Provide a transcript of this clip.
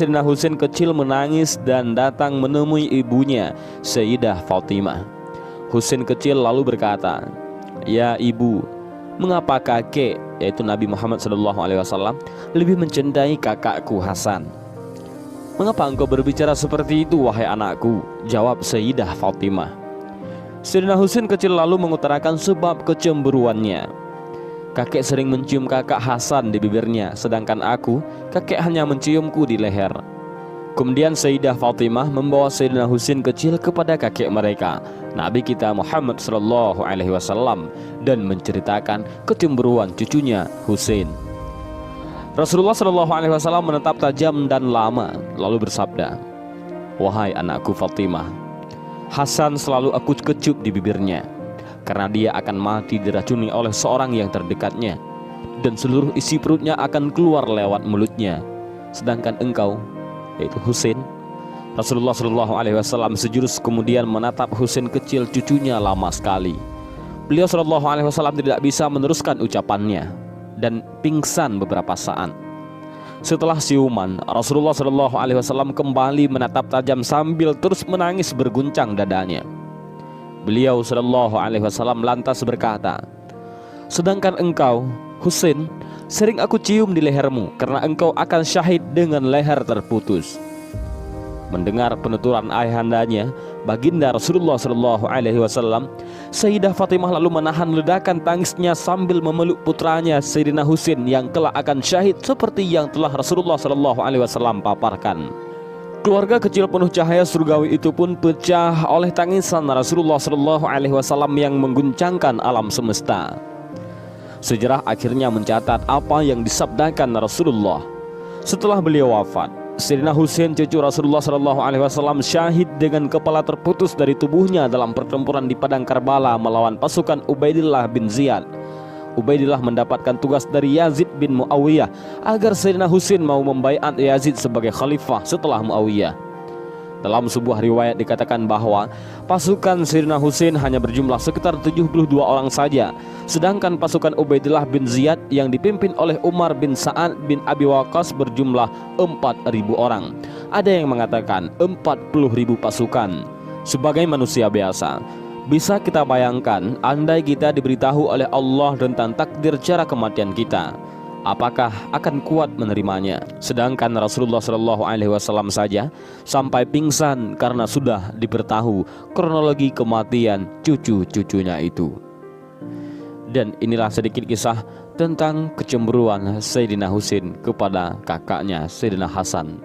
Sayyidina Husain kecil menangis dan datang menemui ibunya, Sayyidah Fatimah. Husain kecil lalu berkata, "Ya ibu, mengapa kakek, yaitu Nabi Muhammad SAW, lebih mencintai kakakku Hasan?" "Mengapa engkau berbicara seperti itu, wahai anakku?" jawab Sayyidah Fatimah. Sayyidina Husain kecil lalu mengutarakan sebab kecemburuannya. "Kakek sering mencium kakak Hasan di bibirnya, sedangkan aku, kakek hanya menciumku di leher." Kemudian Sayyidah Fatimah membawa Sayyidina Husain kecil kepada kakek mereka, Nabi kita Muhammad SAW, dan menceritakan kecemburuan cucunya Husain. Rasulullah SAW menatap tajam dan lama, lalu bersabda, "Wahai anakku Fatimah, Hasan selalu aku kecup di bibirnya, karena dia akan mati diracuni oleh seorang yang terdekatnya, dan seluruh isi perutnya akan keluar lewat mulutnya. Sedangkan engkau, yaitu Husain..." Rasulullah SAW sejurus kemudian menatap Husain kecil cucunya lama sekali. Beliau SAW tidak bisa meneruskan ucapannya dan pingsan beberapa saat. Setelah siuman, Rasulullah SAW kembali menatap tajam sambil terus menangis berguncang dadanya. Beliau SAW lantas berkata, "Sedangkan engkau, Husain, sering aku cium di lehermu, karena engkau akan syahid dengan leher terputus." Mendengar penuturan ayahandanya, baginda Rasulullah SAW, Sayyidah Fatimah lalu menahan ledakan tangisnya sambil memeluk putranya Sayyidina Husain yang kelak akan syahid seperti yang telah Rasulullah SAW paparkan. Keluarga kecil penuh cahaya surgawi itu pun pecah oleh tangisan Rasulullah SAW yang mengguncangkan alam semesta. Sejarah akhirnya mencatat apa yang disabdakan Rasulullah. Setelah beliau wafat, Sayyidina Husain cucu Rasulullah SAW syahid dengan kepala terputus dari tubuhnya dalam pertempuran di padang Karbala melawan pasukan Ubaidillah bin Ziyad. Ubaidillah mendapatkan tugas dari Yazid bin Muawiyah agar Sayyidina Husain mau membaiat Yazid sebagai khalifah setelah Muawiyah. Dalam sebuah riwayat dikatakan bahwa pasukan Sayyidina Husain hanya berjumlah sekitar 72 orang saja, sedangkan pasukan Ubaidillah bin Ziyad yang dipimpin oleh Umar bin Sa'ad bin Abi Waqqas berjumlah 4.000 orang. Ada yang mengatakan 40.000 pasukan. Sebagai manusia biasa, bisa kita bayangkan andai kita diberitahu oleh Allah tentang takdir cara kematian kita, apakah akan kuat menerimanya? Sedangkan Rasulullah SAW saja sampai pingsan karena sudah diberitahu kronologi kematian cucu-cucunya itu. Dan inilah sedikit kisah tentang kecemburuan Sayyidina Husain kepada kakaknya Sayyidina Hasan